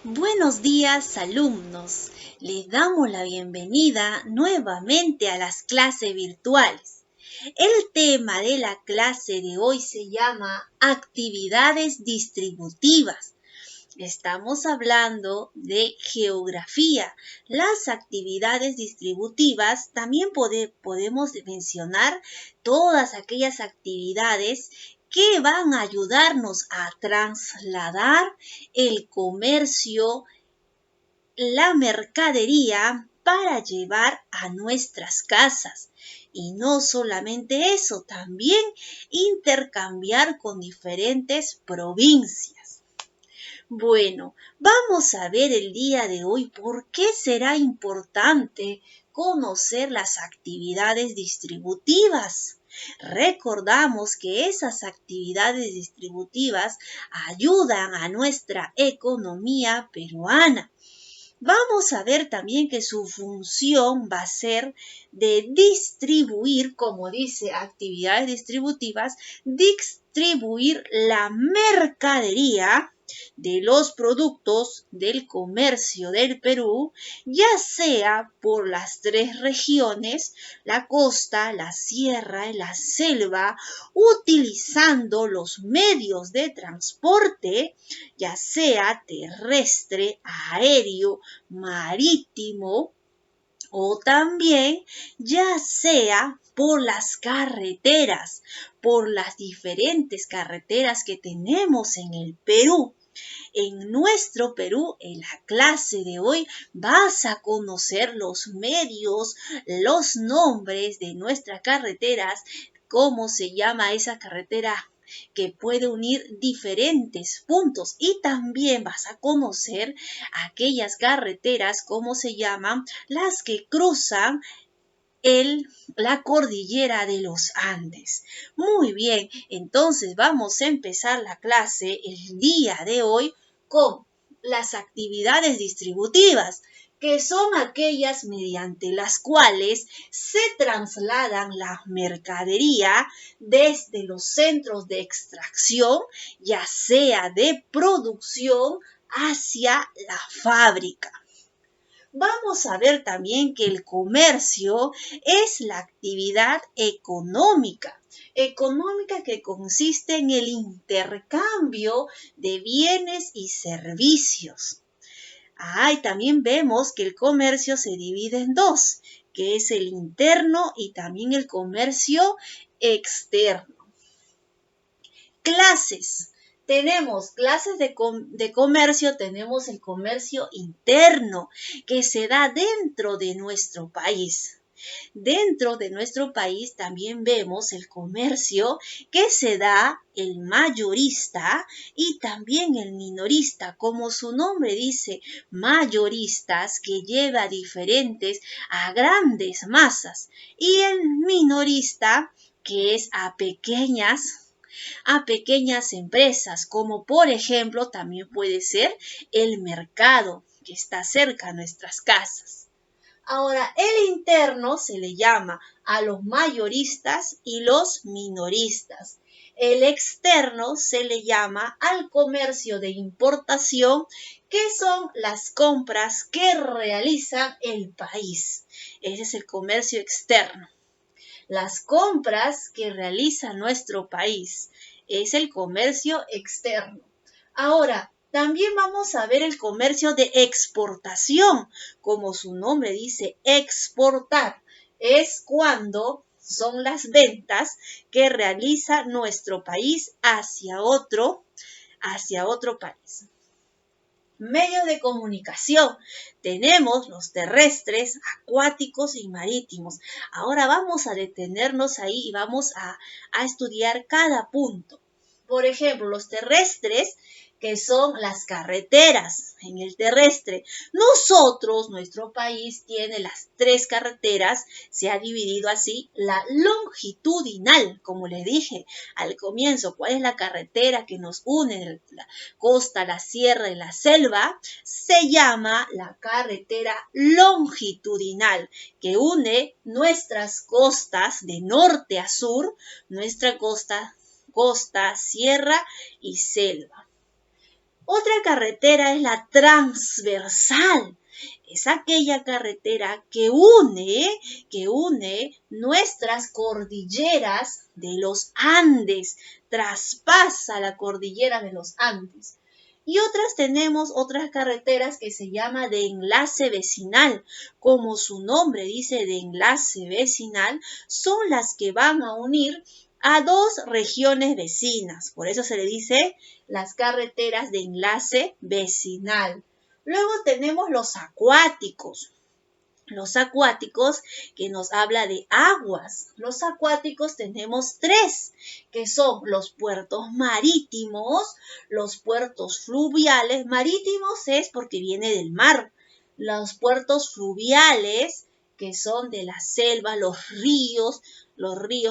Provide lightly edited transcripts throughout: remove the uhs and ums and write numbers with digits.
Buenos días, alumnos. Les damos la bienvenida nuevamente a las clases virtuales. El tema de la clase de hoy se llama actividades distributivas. Estamos hablando de geografía. Las actividades distributivas también podemos mencionar todas aquellas actividades que van a ayudarnos a trasladar el comercio, la mercadería para llevar a nuestras casas. Y no solamente eso, también intercambiar con diferentes provincias. Bueno, vamos a ver el día de hoy por qué será importante conocer las actividades distributivas. Recordamos que esas actividades distributivas ayudan a nuestra economía peruana. Vamos a ver también que su función va a ser de distribuir, como dice actividades distributivas, distribuir la mercadería de los productos del comercio del Perú, ya sea por las tres regiones, la costa, la sierra y la selva, utilizando los medios de transporte, ya sea terrestre, aéreo, marítimo, o también ya sea por las carreteras, por las diferentes carreteras que tenemos en el Perú. En nuestro Perú, en la clase de hoy, vas a conocer los medios, los nombres de nuestras carreteras, cómo se llama esa carretera que puede unir diferentes puntos, y también vas a conocer aquellas carreteras, cómo se llaman, las que cruzan la cordillera de los Andes. Muy bien, entonces vamos a empezar la clase el día de hoy con las actividades distributivas, que son aquellas mediante las cuales se trasladan la mercadería desde los centros de extracción, ya sea de producción, hacia la fábrica. Vamos a ver también que el comercio es la actividad económica que consiste en el intercambio de bienes y servicios. Y también vemos que el comercio se divide en dos, que es el interno y también el comercio externo. Clases. Tenemos clases de comercio, tenemos el comercio interno que se da dentro de nuestro país. Dentro de nuestro país también vemos el comercio que se da el mayorista y también el minorista, como su nombre dice, mayoristas, que lleva diferentes a grandes masas, y el minorista, que es a pequeñas empresas, como por ejemplo también puede ser el mercado que está cerca de nuestras casas. Ahora, el interno se le llama a los mayoristas y los minoristas. El externo se le llama al comercio de importación, que son las compras que realiza el país. Ese es el comercio externo. Las compras que realiza nuestro país es el comercio externo. Ahora, también vamos a ver el comercio de exportación. Como su nombre dice, exportar es cuando son las ventas que realiza nuestro país hacia otro país. Medios de comunicación. Tenemos los terrestres, acuáticos y marítimos. Ahora vamos a detenernos ahí y vamos a estudiar cada punto. Por ejemplo, los terrestres, que son las carreteras en el terrestre. Nuestro país tiene las tres carreteras, se ha dividido así, la longitudinal, como le dije al comienzo, ¿cuál es la carretera que nos une la costa, la sierra y la selva? Se llama la carretera longitudinal, que une nuestras costas de norte a sur, nuestra costa, sierra y selva. Otra carretera es la transversal. Es aquella carretera que une nuestras cordilleras de los Andes, traspasa la cordillera de los Andes. Y tenemos otras carreteras que se llama de enlace vecinal. Como su nombre dice, de enlace vecinal, son las que van a unir a dos regiones vecinas. Por eso se le dice las carreteras de enlace vecinal. Luego tenemos los acuáticos. Los acuáticos que nos habla de aguas. Los acuáticos tenemos tres, que son los puertos marítimos, los puertos fluviales. Marítimos es porque viene del mar. Los puertos fluviales, que son de la selva, los ríos,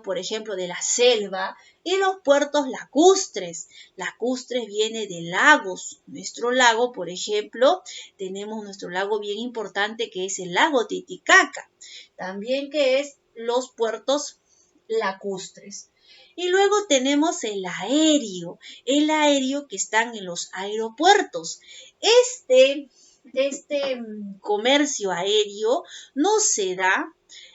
por ejemplo, de la selva, y los puertos lacustres. Lacustres viene de lagos. Nuestro lago, por ejemplo, tenemos nuestro lago bien importante que es el lago Titicaca. También que es los puertos lacustres. Y luego tenemos el aéreo que están en los aeropuertos. Este comercio aéreo no se da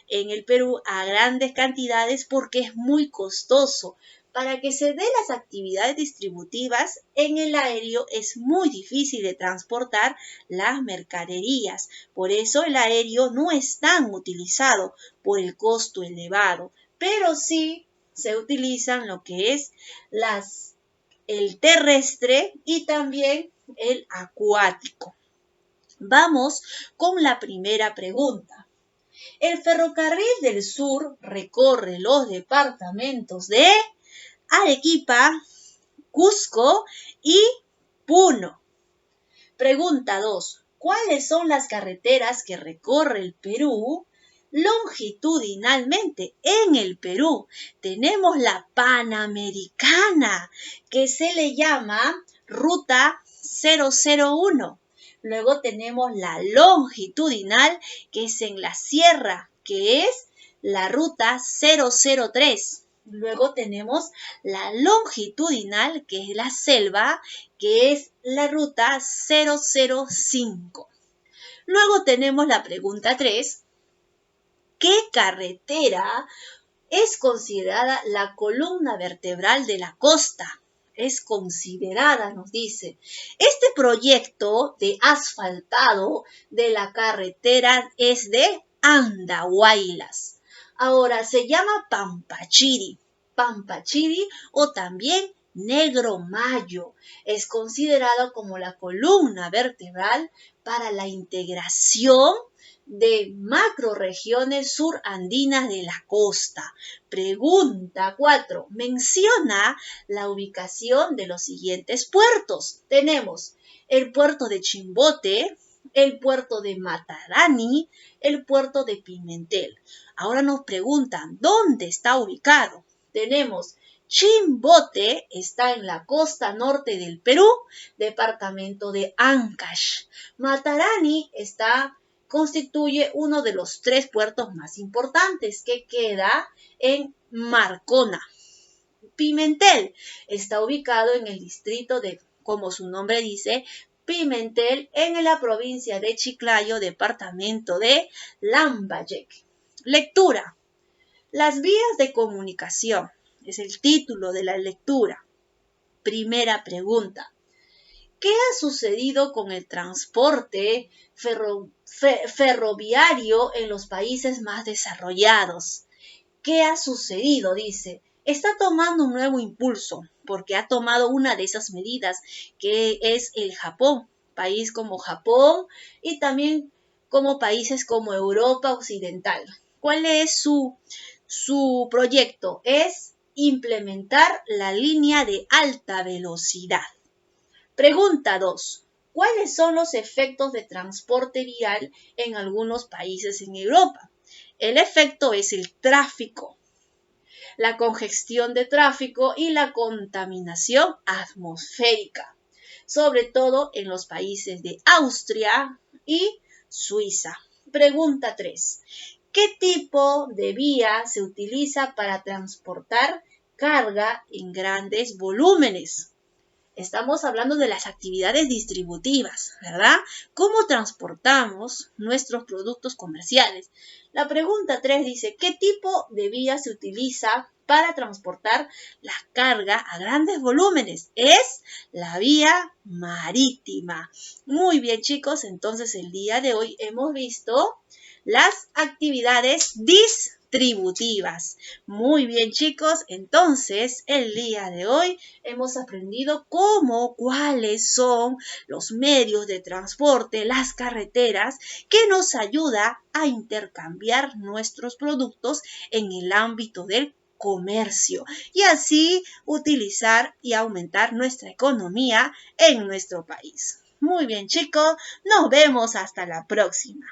en el Perú a grandes cantidades porque es muy costoso. Para que se den las actividades distributivas en el aéreo es muy difícil de transportar las mercaderías. Por eso el aéreo no es tan utilizado por el costo elevado, pero sí se utilizan lo que es el terrestre y también el acuático. Vamos con la primera pregunta. El ferrocarril del sur recorre los departamentos de Arequipa, Cusco y Puno. Pregunta 2. ¿Cuáles son las carreteras que recorre el Perú longitudinalmente? En el Perú tenemos la Panamericana, que se le llama Ruta 001. Luego tenemos la longitudinal, que es en la sierra, que es la ruta 003. Luego tenemos la longitudinal, que es la selva, que es la ruta 005. Luego tenemos la pregunta 3. ¿Qué carretera es considerada la columna vertebral de la costa? Es considerada, nos dice. Este proyecto de asfaltado de la carretera es de Andahuaylas. Ahora se llama Pampachiri o también Negro Mayo. Es considerado como la columna vertebral para la integración de macroregiones surandinas de la costa. Pregunta 4. Menciona la ubicación de los siguientes puertos. Tenemos el puerto de Chimbote, el puerto de Matarani, el puerto de Pimentel. Ahora nos preguntan, ¿dónde está ubicado? Tenemos Chimbote, está en la costa norte del Perú, departamento de Ancash. Matarani constituye uno de los 3 puertos más importantes que queda en Marcona. Pimentel está ubicado en el distrito de, como su nombre dice, Pimentel, en la provincia de Chiclayo, departamento de Lambayeque. Lectura. Las vías de comunicación. Es el título de la lectura. Primera pregunta. ¿Qué ha sucedido con el transporte ferroviario en los países más desarrollados? ¿Qué ha sucedido? Dice, está tomando un nuevo impulso porque ha tomado una de esas medidas que es el Japón, país como Japón y también como países como Europa Occidental. ¿Cuál es su proyecto? Es implementar la línea de alta velocidad. Pregunta 2. ¿Cuáles son los efectos de transporte vial en algunos países en Europa? El efecto es el tráfico, la congestión de tráfico y la contaminación atmosférica, sobre todo en los países de Austria y Suiza. Pregunta 3. ¿Qué tipo de vía se utiliza para transportar carga en grandes volúmenes? Estamos hablando de las actividades distributivas, ¿verdad? ¿Cómo transportamos nuestros productos comerciales? La pregunta 3 dice, ¿qué tipo de vía se utiliza para transportar la carga a grandes volúmenes? Es la vía marítima. Muy bien, chicos, entonces el día de hoy hemos visto las actividades distributivas. Muy bien, chicos, entonces el día de hoy hemos aprendido cuáles son los medios de transporte, las carreteras, que nos ayuda a intercambiar nuestros productos en el ámbito del comercio y así utilizar y aumentar nuestra economía en nuestro país. Muy bien, chicos, nos vemos hasta la próxima.